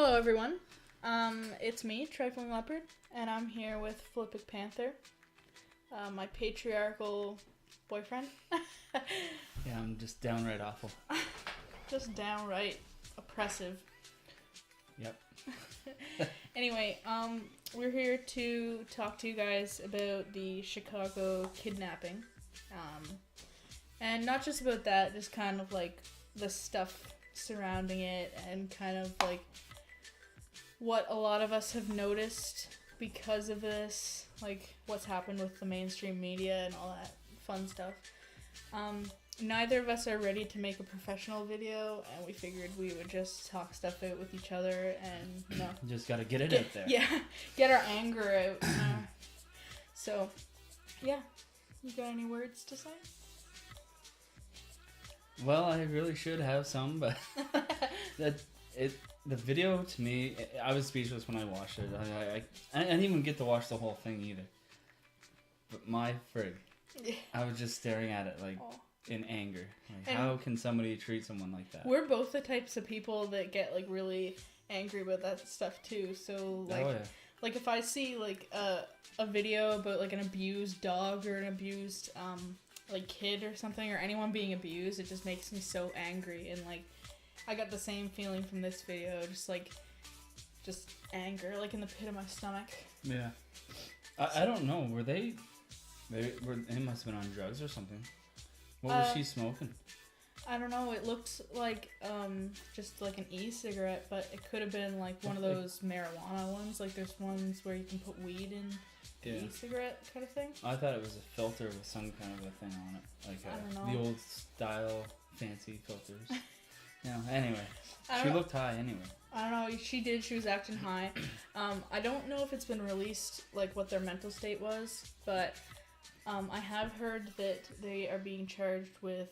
Hello, everyone. It's me, Trifling Leopard, and I'm here with Philippic Panther, my patriarchal boyfriend. Yeah, I'm just downright awful. Just downright oppressive. Yep. Anyway, we're here to talk to you guys about the Chicago kidnapping. And not just about that, just kind of like the stuff surrounding it and kind of like what a lot of us have noticed because of this, like what's happened with the mainstream media and all that fun stuff. Neither of us are ready to make a professional video, and we figured we would just talk stuff out with each other and, you know. Just gotta get it out there. Yeah, get our anger out. So, yeah. You got any words to say? Well, I really should have some, but the video to me, I was speechless when I watched it. I didn't even get to watch the whole thing either. But my frig, I was just staring at it like in anger. Like, how can somebody treat someone like that? We're both the types of people that get like really angry about that stuff too. So like, like if I see like a video about like an abused dog or an abused like kid or something, or anyone being abused, it just makes me so angry. And like I got the same feeling from this video, just anger, like in the pit of my stomach. Yeah. I don't know. They must have been on drugs or something. What was she smoking? I don't know. It looked like just like an e-cigarette, but it could have been like one of those marijuana ones. Like there's ones where you can put weed in the e-cigarette kind of thing. I thought it was a filter with some kind of a thing on it, like the old style fancy filters. Anyway, she looked high anyway. I don't know. She did. She was acting high. I don't know if it's been released, like what their mental state was, but I have heard that they are being charged with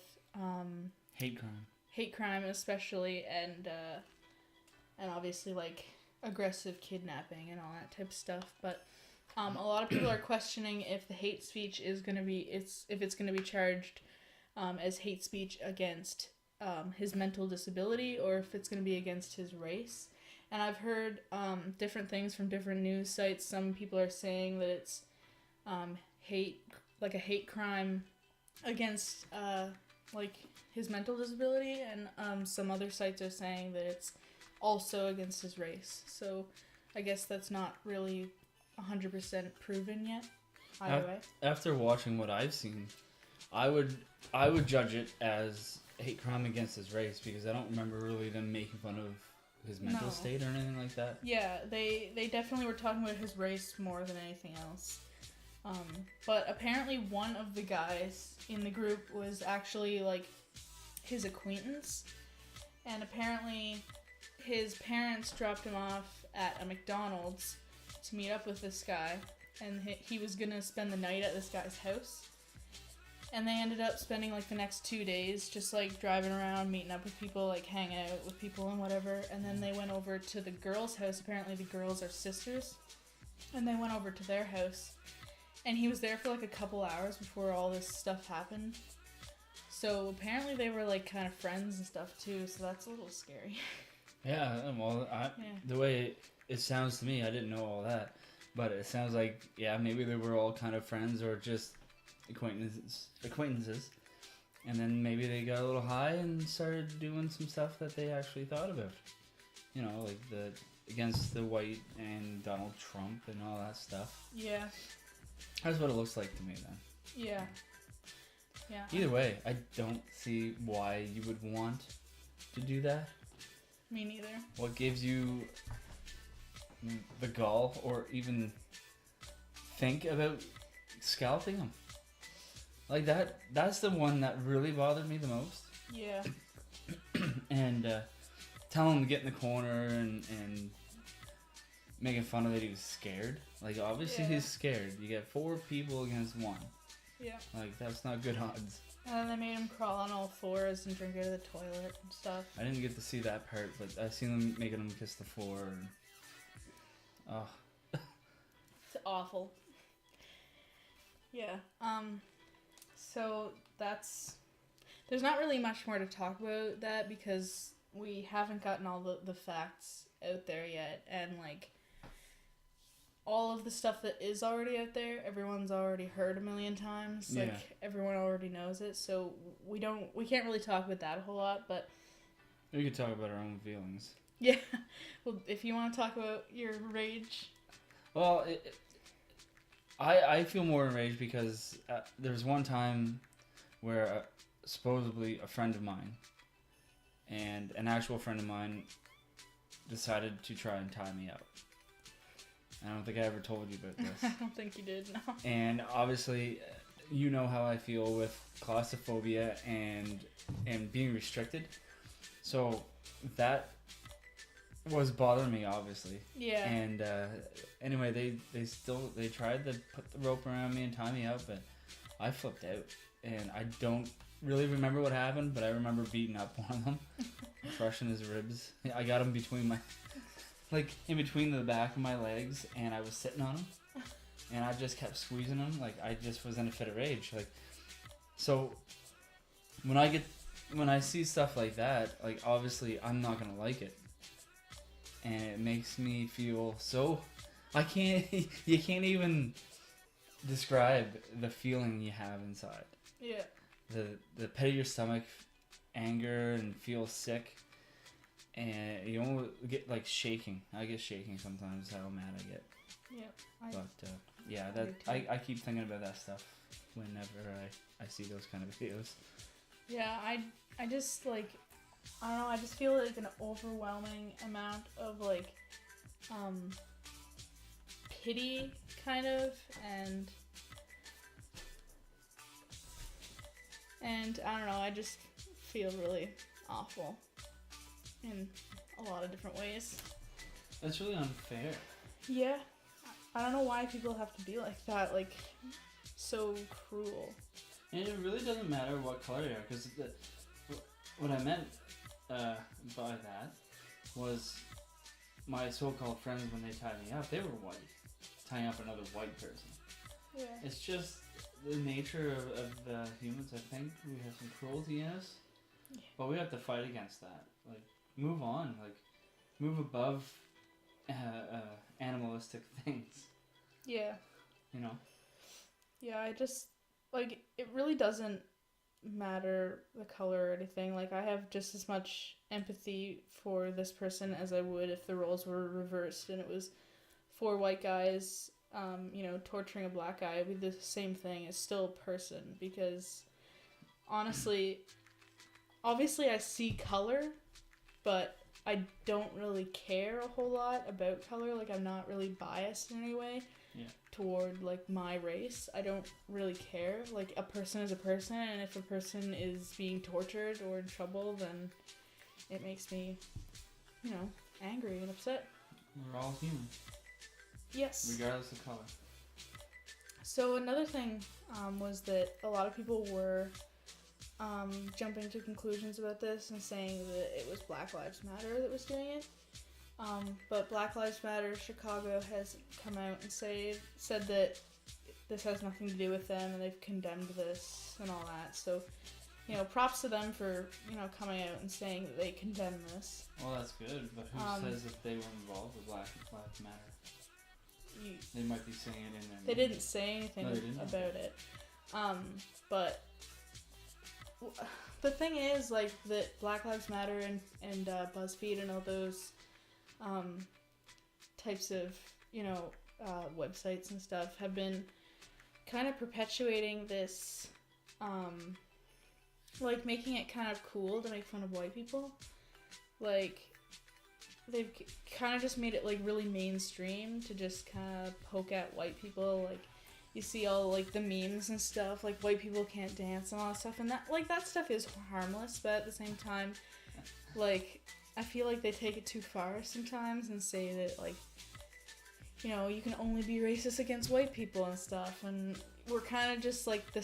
hate crime. Hate crime, especially, and obviously like aggressive kidnapping and all that type of stuff. But a lot of people are questioning if the hate speech is gonna be if it's gonna be charged as hate speech against his mental disability, or if it's going to be against his race. And I've heard different things from different news sites. Some people are saying that it's a hate crime against like his mental disability, and some other sites are saying that it's also against his race. So I guess that's not really 100% proven yet. Either way. After watching what I've seen, I would judge it as hate crime against his race, because I don't remember really them making fun of his mental state or anything like that. Yeah, they definitely were talking about his race more than anything else. But apparently one of the guys in the group was actually like his acquaintance, and apparently his parents dropped him off at a McDonald's to meet up with this guy, and he was gonna spend the night at this guy's house. And they ended up spending like the next 2 days just like driving around, meeting up with people, like hanging out with people and whatever. And then they went over to the girl's house. Apparently the girls are sisters. And they went over to their house. And he was there for like a couple hours before all this stuff happened. So apparently they were like kind of friends and stuff too. So that's a little scary. Yeah, well, the way it sounds to me, I didn't know all that. But it sounds like, maybe they were all kind of friends or just acquaintances, and then maybe they got a little high and started doing some stuff that they actually thought about, like against the white and Donald Trump and all that stuff. Yeah, that's what it looks like to me then. Yeah. Either way, I don't see why you would want to do that. Me neither. What gives you the gall or even think about scalping them? Like that's the one that really bothered me the most. Yeah. And telling him to get in the corner and making fun of it, he was scared. Like, obviously he's scared. You get 4 people against 1. Yeah. Like, that's not good odds. And then they made him crawl on all 4s and drink out of the toilet and stuff. I didn't get to see that part, but I've seen them making him kiss the floor. And, it's awful. Yeah. So there's not really much more to talk about that, because we haven't gotten all the facts out there yet, and like all of the stuff that is already out there, everyone's already heard a million times. Like everyone already knows it, so we can't really talk about that a whole lot, but we could talk about our own feelings. Yeah. Well, if you want to talk about your rage. Well, I feel more enraged because there was one time where supposedly a friend of mine and an actual friend of mine decided to try and tie me up. I don't think I ever told you about this. I don't think you did, no. And obviously, you know how I feel with claustrophobia and being restricted. So that was bothering me, obviously. Yeah. And anyway, they tried to put the rope around me and tie me up, but I flipped out. And I don't really remember what happened, but I remember beating up one of them, crushing his ribs. I got him in between the back of my legs, and I was sitting on him, and I just kept squeezing him. Like, I just was in a fit of rage. Like, so when I see stuff like that, like, obviously I'm not gonna like it, and it makes me feel so. You can't even describe the feeling you have inside. Yeah. The pit of your stomach, anger, and feel sick. And you don't get like shaking. I get shaking sometimes. How mad I get. Yeah. I keep thinking about that stuff whenever I see those kind of videos. Yeah, I just like, I don't know. I just feel like an overwhelming amount of like, pity, kind of, and I don't know. I just feel really awful. In a lot of different ways. That's really unfair. Yeah. I don't know why people have to be like that, like, so cruel. And it really doesn't matter what color you are, because what I meant by that was my so-called friends, when they tied me up, they were white, tying up another white person. Yeah. It's just the nature of the humans. I think we have some cruelty in us, but we have to fight against that. Like, move on, like, move above animalistic things. Yeah. You know? Yeah, I just, like, it really doesn't matter the color or anything. Like, I have just as much empathy for this person as I would if the roles were reversed and it was 4 white guys, torturing a black guy. It would be the same thing. It's still a person, because honestly, obviously I see color, but I don't really care a whole lot about color. Like, I'm not really biased in any way toward, like, my race. I don't really care. Like, a person is a person, and if a person is being tortured or in trouble, then it makes me, angry and upset. We're all human. Yes. Regardless of color. So another thing was that a lot of people were jumping to conclusions about this and saying that it was Black Lives Matter that was doing it. But Black Lives Matter Chicago has come out and said that this has nothing to do with them, and they've condemned this and all that. So, props to them for, coming out and saying that they condemn this. Well, that's good, but who says that they were involved with Black Lives Matter? They might be saying it in there. They didn't say anything about it. But the thing is, like, that Black Lives Matter and BuzzFeed and all those types of, websites and stuff have been kind of perpetuating this, like, making it kind of cool to make fun of white people. Like, they've kind of just made it, like, really mainstream to just kind of poke at white people. Like, you see all, like, the memes and stuff, like, white people can't dance and all that stuff, and that stuff is harmless, but at the same time, like, I feel like they take it too far sometimes and say that, like, you can only be racist against white people and stuff, and we're kind of just, like, the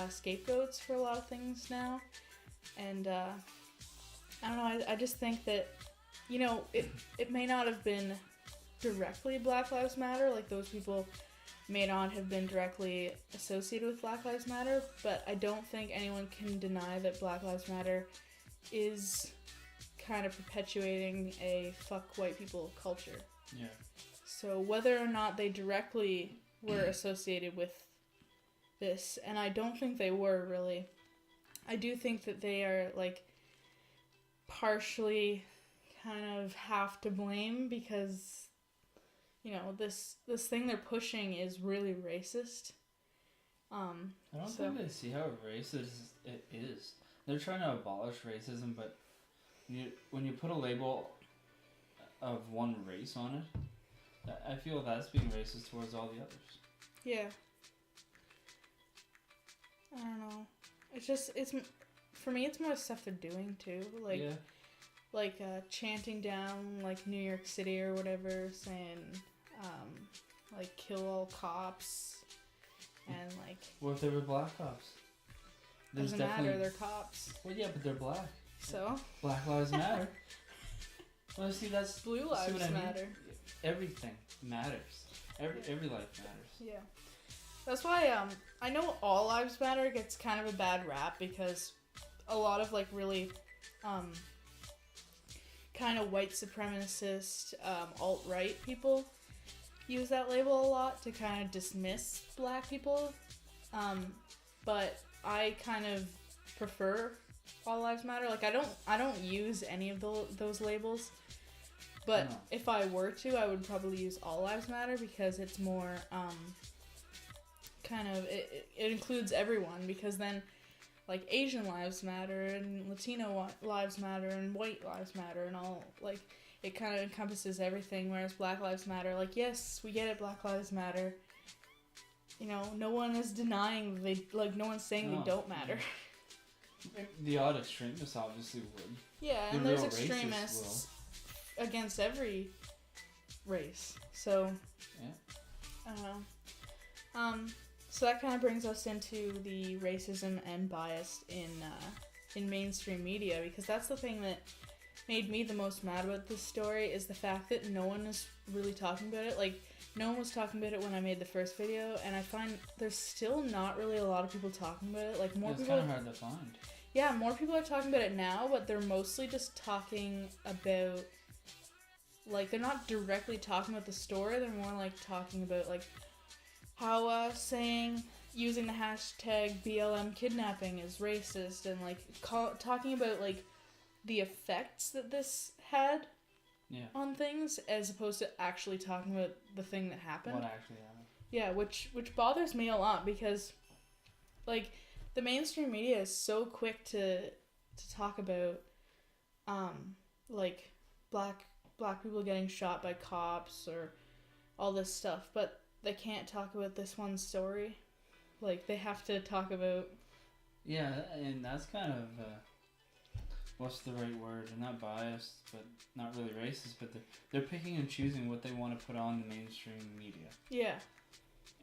scapegoats for a lot of things now, and, I don't know, I just think that, it may not have been directly Black Lives Matter, like, those people may not have been directly associated with Black Lives Matter, but I don't think anyone can deny that Black Lives Matter is kind of perpetuating a fuck white people culture. Yeah. So whether or not they directly were associated with this, and I don't think they were really, I do think that they are like partially kind of have to blame because, you know, this thing they're pushing is really racist. I don't think they see how racist it is. They're trying to abolish racism, but when you put a label of one race on it, I feel that's being racist towards all the others. Yeah. I don't know. It's for me, it's more stuff they're doing too. Like, yeah. Like chanting down like New York City or whatever, saying like kill all cops, and like. What if they were black cops? Doesn't matter. They're cops. Well, yeah, but they're black. So. Black lives matter. Well, see, that's blue lives matter. Everything matters. Every life matters. Yeah. That's why I know all lives matter gets kind of a bad rap because a lot of like really kind of white supremacist alt-right people use that label a lot to kind of dismiss black people, but I kind of prefer all lives matter. Like I don't use any of those labels, but if I were to, I would probably use all lives matter because it's more kind of it includes everyone, because then like Asian lives matter and Latino lives matter and white lives matter and all, like it kind of encompasses everything, whereas Black Lives Matter, like, yes, we get it, Black Lives Matter, you know, no one is denying no one's saying they don't matter. The odd extremists obviously would. Yeah, and there's extremists against every race, so yeah. I don't know. So that kind of brings us into the racism and bias in mainstream media, because that's the thing that made me the most mad about this story, is the fact that no one is really talking about it. Like, no one was talking about it when I made the first video, and I find there's still not really a lot of people talking about it. Like, more it's people. It's kind of hard to find. Yeah, more people are talking about it now, but they're mostly just talking about, like, they're not directly talking about the story. They're more like talking about like how using the hashtag BLM kidnapping is racist, and like talking about like the effects that this had on things, as opposed to actually talking about the thing that happened. What actually happened? Yeah, which bothers me a lot, because like the mainstream media is so quick to talk about like black people getting shot by cops or all this stuff, but they can't talk about this one story. Like, they have to talk about... Yeah, and that's kind of, what's the right word? They're not biased, but not really racist, but they're picking and choosing what they want to put on the mainstream media. Yeah.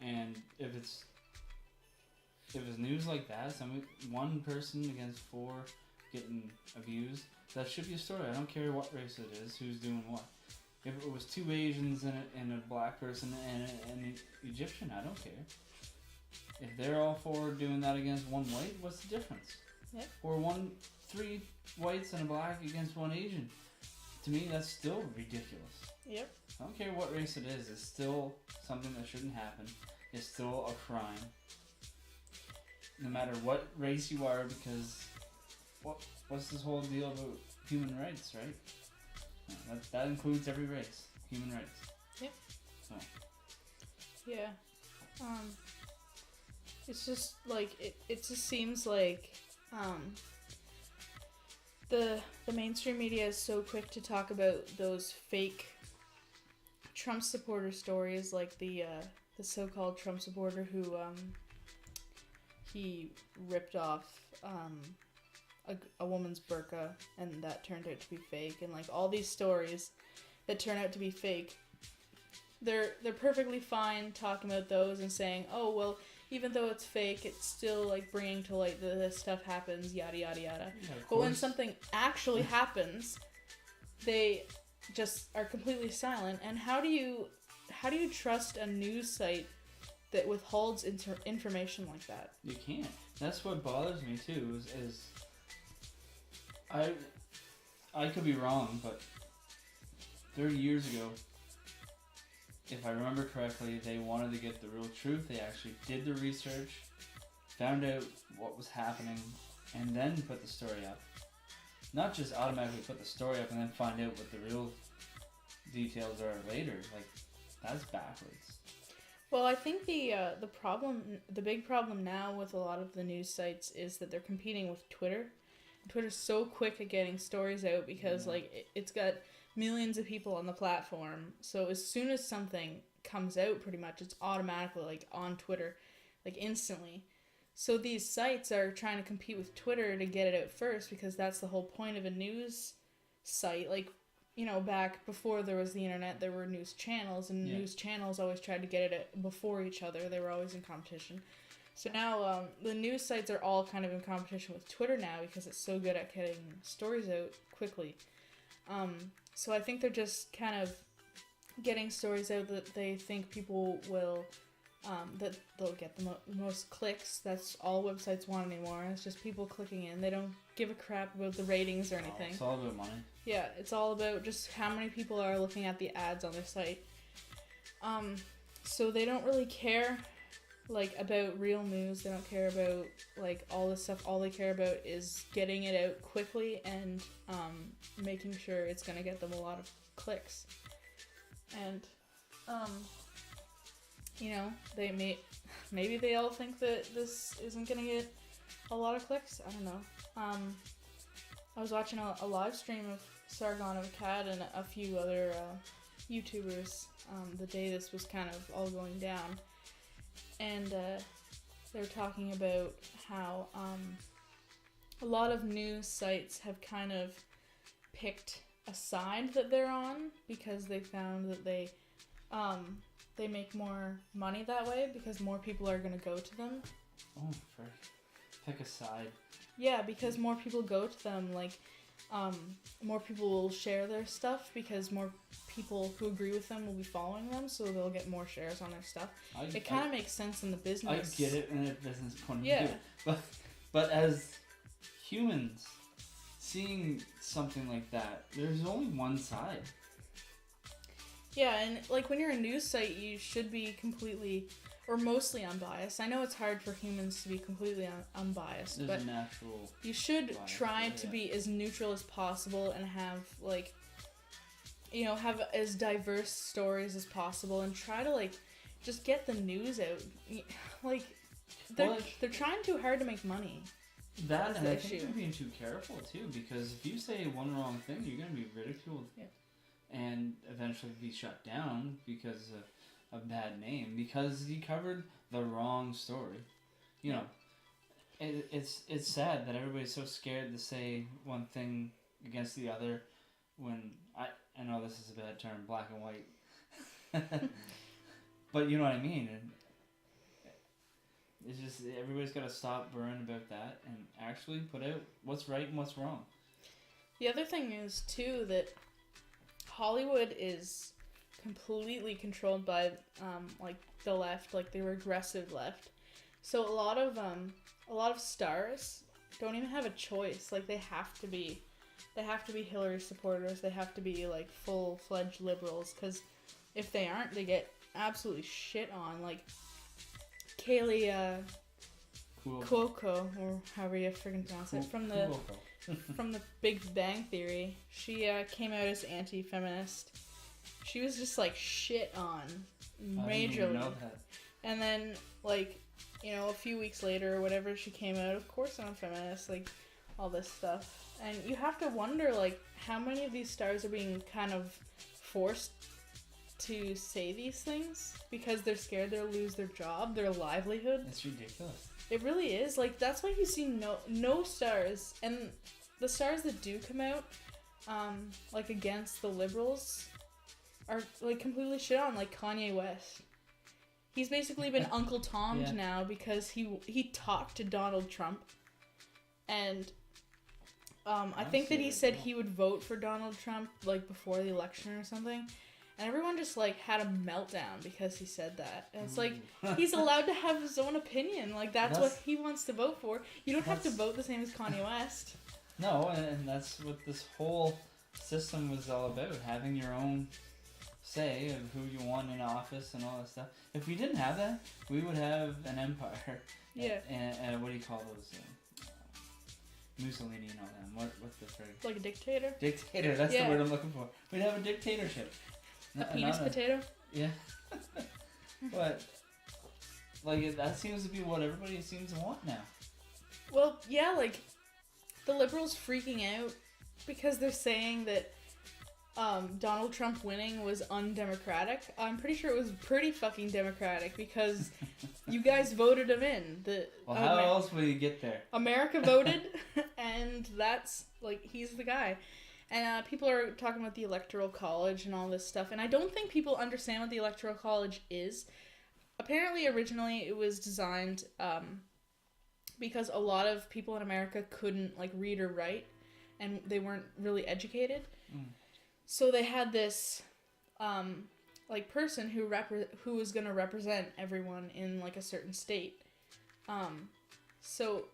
And if it's news like that, one person against 4 getting abused, that should be a story. I don't care what race it is, who's doing what. If it was 2 Asians and a black person and an Egyptian, I don't care. If they're all 4 doing that against 1 white, what's the difference? Yep. Or 3 whites and a black against 1 Asian. To me, that's still ridiculous. Yep. I don't care what race it is. It's still something that shouldn't happen. It's still a crime. No matter what race you are, because what's this whole deal about human rights, right? That includes every race. Human rights. Yep. So. Yeah. It's just like it just seems like the mainstream media is so quick to talk about those fake Trump supporter stories, like the so-called Trump supporter who he ripped off a woman's burqa, and that turned out to be fake, and like all these stories that turn out to be fake. They're perfectly fine talking about those and saying, oh well, even though it's fake, it's still like bringing to light that this stuff happens, yada yada yada. Yeah, but when something actually happens, they just are completely silent. And how do you trust a news site that withholds information like that? You can't. That's what bothers me too. Is I could be wrong, but 30 years ago, if I remember correctly, they wanted to get the real truth. They actually did the research, found out what was happening, and then put the story up. Not just automatically put the story up and then find out what the real details are later. Like, that's backwards. Well, I think the big problem now with a lot of the news sites is that they're competing with Twitter. Twitter's so quick at getting stories out because it's got millions of people on the platform. So as soon as something comes out, pretty much it's automatically on Twitter, instantly. So these sites are trying to compete with Twitter to get it out first because that's the whole point of a news site. Back before there was the internet, there were news channels, and news channels always tried to get it out before each other. They were always in competition. So now the news sites are all kind of in competition with Twitter now because it's so good at getting stories out quickly. So I think they're just kind of getting stories out that they think people will, that they'll get the most clicks. That's all websites want anymore. It's just people clicking in. They don't give a crap about the ratings or anything. It's all about money. Yeah, it's all about just how many people are looking at the ads on their site. So they don't really care about real news. They don't care about all this stuff. All they care about is getting it out quickly and making sure it's gonna get them a lot of clicks. And maybe they all think that this isn't gonna get a lot of clicks. I don't know. I was watching a live stream of Sargon of Akkad and a few other YouTubers the day this was kind of all going down. And they're talking about how a lot of news sites have kind of picked a side that they're on because they found that they make more money that way because more people are going to go to them. Oh, pick a side. Yeah, because more people go to them, more people will share their stuff because more people who agree with them will be following them, so they'll get more shares on their stuff. It kind of makes sense in the business. I get it in a business point of view. But as humans, seeing something like that, there's only one side. Yeah, and when you're a news site, you should be completely or mostly unbiased. I know it's hard for humans to be completely unbiased, There's but a natural you should try to be as neutral as possible and have have as diverse stories as possible and try to just get the news out. They're trying too hard to make money. That and I think they're being too careful too, because if you say one wrong thing, you're gonna be ridiculed and eventually be shut down because of a bad name because you covered the wrong story. It's sad that everybody's so scared to say one thing against the other when I know this is a bad term, black and white. But you know what I mean. And it's just everybody's got to stop worrying about that and actually put out what's right and what's wrong. The other thing is too that Hollywood is completely controlled by the left, the regressive left. So a lot of stars don't even have a choice. They have to be Hillary supporters. They have to be full-fledged liberals, because if they aren't, they get absolutely shit on. Kaylee Cuoco, or however you freaking pronounce it, from the Big Bang Theory. She came out as anti-feminist. She was just shit on majorly. I didn't even know that. And then a few weeks later or whatever, she came out, of course I'm a feminist, all this stuff. And you have to wonder how many of these stars are being kind of forced to say these things because they're scared they'll lose their job, their livelihood. It's ridiculous. It really is. That's why you see no stars, and the stars that do come out against the liberals are completely shit on, Kanye West. He's basically been Uncle Tom'd now because he talked to Donald Trump, and I think that he said he would vote for Donald Trump before the election or something, and everyone just had a meltdown because he said that. And it's he's allowed to have his own opinion. That's what he wants to vote for. You don't have to vote the same as Kanye West. No, and that's what this whole system was all about, having your own say of who you want in office and all that stuff. If we didn't have that, we would have an empire. Yeah. And what do you call those? Mussolini and all them. What's the phrase? Like a dictator? Dictator, that's the word I'm looking for. We'd have a dictatorship. A penis potato? Yeah. But, like, that seems to be what everybody seems to want now. Well, yeah, like, the liberals freaking out because they're saying that Donald Trump winning was undemocratic. I'm pretty sure it was pretty fucking democratic because you guys voted him in. Well, how else will you get there? America voted, and that's, like, he's the guy. And people are talking about the Electoral College and all this stuff, and I don't think people understand what the Electoral College is. Apparently, originally, it was designed because a lot of people in America couldn't, like, read or write, and they weren't really educated. So they had this, like, person who was going to represent everyone in, like, a certain state. So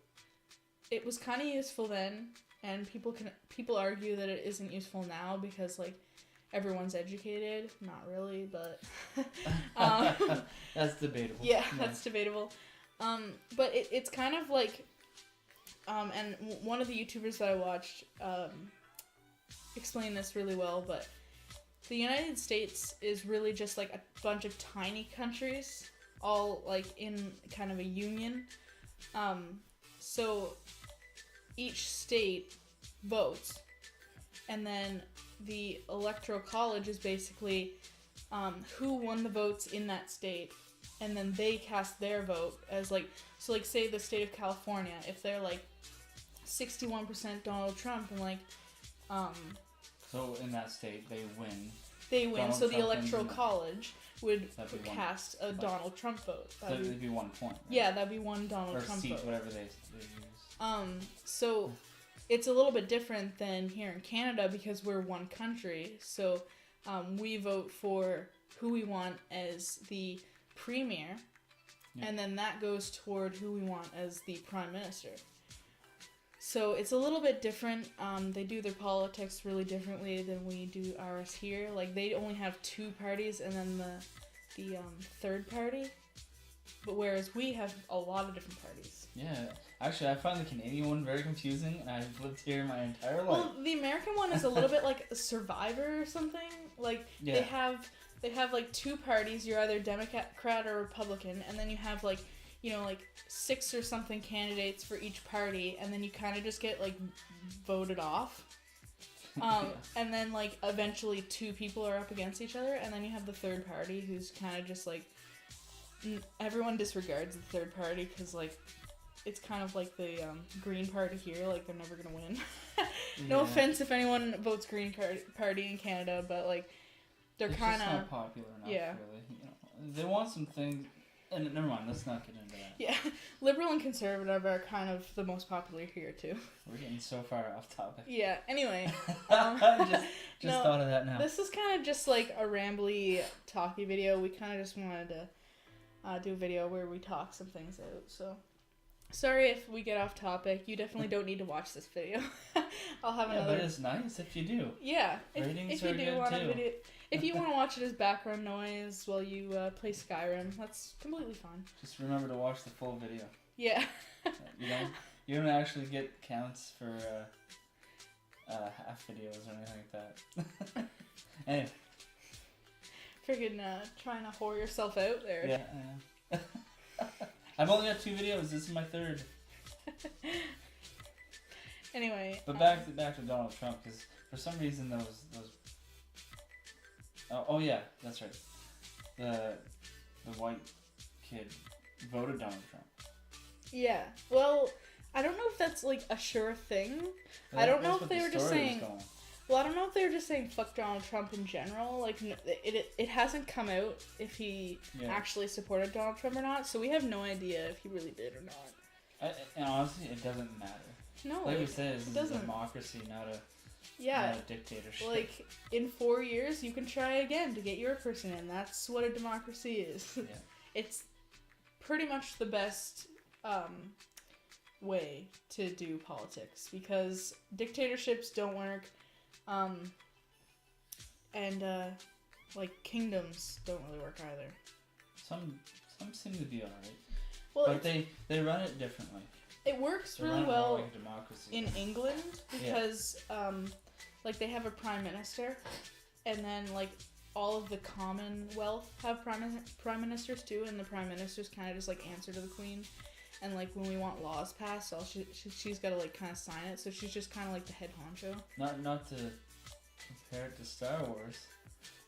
it was kind of useful then, and people argue that it isn't useful now because, like, everyone's educated. Not really, but that's debatable. Yeah, that's debatable. But it's kind of like, and one of the YouTubers that I watched explained this really well, but the United States is really just like a bunch of tiny countries, all like in kind of a union. So each state votes, and then the Electoral College is basically who won the votes in that state, and then they cast their vote as like, so like say the state of California, if they're like 61% Donald Trump and like so in that state they win. Donald so Trump the Electoral College would cast a Donald Trump vote. So it'd be 1 point. Right? Yeah, that'd be one Donald Trump seat, vote. Whatever they use. So it's a little bit different than here in Canada because we're one country. So we vote for who we want as the premier, and then that goes toward who we want as the prime minister. So it's a little bit different. They do their politics really differently than we do ours here. Like, they only have 2 parties and then the third party. But whereas we have a lot of different parties. Yeah. Actually, I find the Canadian one very confusing, and I've lived here my entire life. Well, the American one is a little bit like a Survivor or something. Like, they have like 2 parties. You're either Democrat or Republican, and then you have like, you know, like 6 or something candidates for each party, and then you kind of just get like voted off. And then like eventually 2 people are up against each other, and then you have the third party who's kind of just like, everyone disregards the third party because like it's kind of like the Green Party here, like they're never gonna win. No offense if anyone votes Green Party in Canada, but like they're kind of not popular enough. Really, you know, they want some things. And never mind, let's not get into that. Yeah, liberal and conservative are kind of the most popular here too. We're getting so far off topic. Yeah. Anyway, just thought of that now. This is kind of just like a rambly, talky video. We kind of just wanted to do a video where we talk some things out. So, sorry if we get off topic. You definitely don't need to watch this video. I'll have another. Yeah, but it's nice if you do. Yeah, ratings if you do want too. a video. If you want to watch it as background noise while you play Skyrim, that's completely fine. Just remember to watch the full video. Yeah. You don't actually get counts for half videos or anything like that. Anyway. Friggin' trying to whore yourself out there. Yeah. I've only got 2 videos. This is my 3rd. Anyway. But back to Donald Trump, because for some reason those. Oh yeah, that's right. The white kid voted Donald Trump. Yeah. Well, I don't know if that's like a sure thing. I don't know if they were just saying. Well, I don't know if they were just saying fuck Donald Trump in general. Like, it hasn't come out if he actually supported Donald Trump or not. So we have no idea if he really did or not. And honestly, it doesn't matter. No, like we said, this is a doesn't. Democracy, not a dictatorship. Like, in 4 years, you can try again to get your person in. That's what a democracy is. Yeah. It's pretty much the best way to do politics because dictatorships don't work. And like kingdoms don't really work either. Some seem to be alright. Well, but they run it differently. It works really well like a democracy in England because like they have a prime minister, and then like all of the Commonwealth have prime ministers too, and the prime ministers kind of just like answer to the Queen, and like when we want laws passed, she's got to like kind of sign it, so she's just kind of like the head honcho. Not to compare it to Star Wars,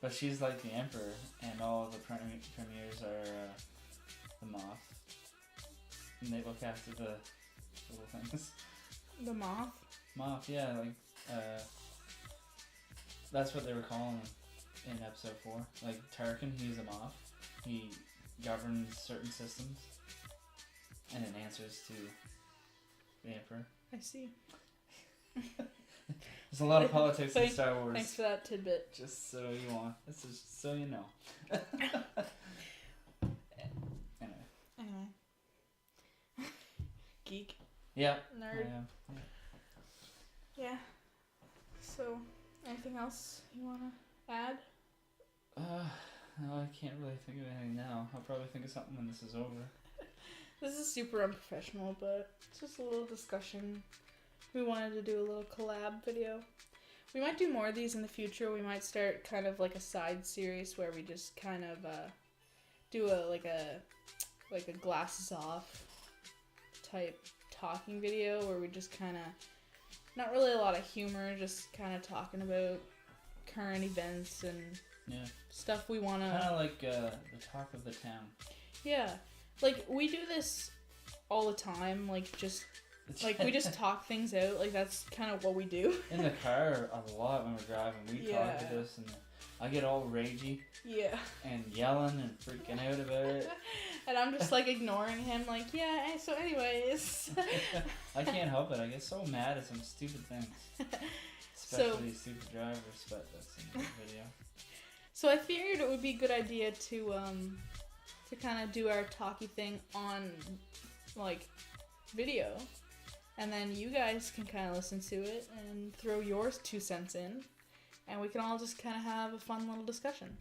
but she's like the emperor, and all of the premiers are the moth, and they look after the little things. The moth? Moth, yeah, like, that's what they were calling him in episode 4. Like, Tarkin, he's a moth. He governs certain systems, and it answers to the Emperor. I see. There's a lot of politics in Star Wars. Thanks for that tidbit. Just so you want. This is so you know. Anyway. Geek. Yeah. Nerd. Yeah. So, anything else you want to add? No, I can't really think of anything now. I'll probably think of something when this is over. This is super unprofessional, but it's just a little discussion. We wanted to do a little collab video. We might do more of these in the future. We might start kind of like a side series where we just kind of do a glasses off type talking video where we just kind of, not really a lot of humor, just kind of talking about current events and stuff we want to... Kind of like the talk of the town. Yeah. Like, we do this all the time, like, just... Like, we just talk things out. Like, that's kind of what we do. In the car a lot when we're driving. We talk about this, and I get all ragey. Yeah. And yelling and freaking out about it. And I'm just, like, ignoring him. Like, yeah, so anyways. I can't help it. I get so mad at some stupid things. Especially stupid drivers, but that's in the video. So I figured it would be a good idea to kind of do our talky thing on, like, video. And then you guys can kind of listen to it and throw your 2 cents in. And we can all just kind of have a fun little discussion.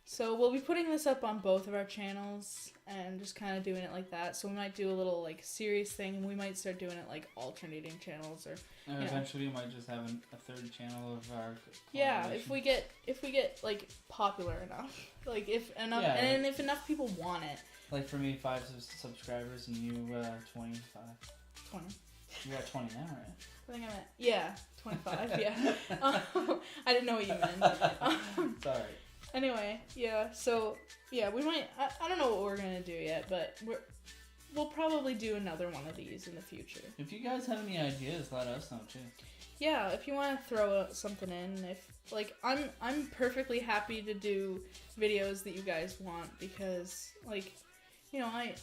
So we'll be putting this up on both of our channels and just kind of doing it like that. So we might do a little like serious thing, and we might start doing it like alternating channels, or and eventually we might just have a 3rd channel of our if we get like popular enough, like if enough and if enough people want it. Like for me, 5 subscribers and you 25. 20. You got 20 now, right? I think I meant 25. Yeah. I didn't know what you meant. Sorry. Anyway, so we might. I don't know what we're gonna do yet, but we'll probably do another one of these in the future. If you guys have any ideas, let us know too. Yeah, if you want to throw something in, if like I'm perfectly happy to do videos that you guys want, because like, you know, I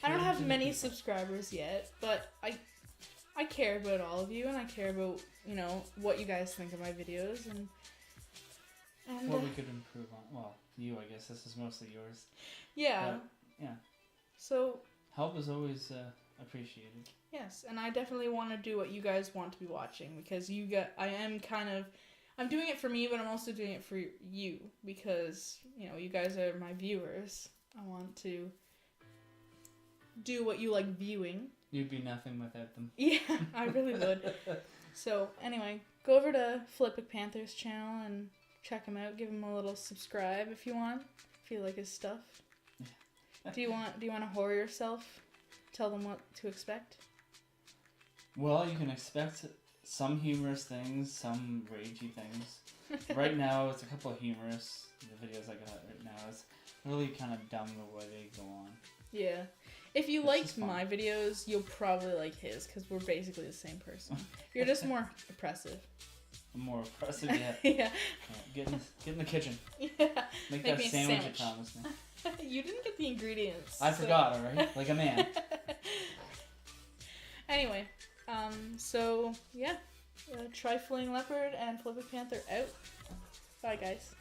don't have many subscribers yet, but I care about all of you, and I care about, you know, what you guys think of my videos, and what we could improve on. Well, you, I guess this is mostly yours. Yeah. Yeah. So help is always appreciated. Yes, and I definitely want to do what you guys want to be watching, because I'm doing it for me, but I'm also doing it for you, because, you know, you guys are my viewers. I want to do what you like viewing. You'd be nothing without them. Yeah, I really would. So, anyway, go over to Philippic Panther's channel and check him out. Give him a little subscribe if you want. If you like his stuff. Do you want to whore yourself? Tell them what to expect? Well, you can expect some humorous things, some ragey things. Right now, it's a couple of humorous. The videos I got right now, it's really kind of dumb the way they go on. Yeah. If you liked my videos, you'll probably like his, because we're basically the same person. You're just more oppressive. I'm more oppressive, yeah. Yeah. Get in the kitchen. Yeah. Make that sandwich you promised me. You didn't get the ingredients. I forgot, alright? Like a man. Anyway, so, yeah. Trifling Leopard and Philippic Panther out. Bye, guys.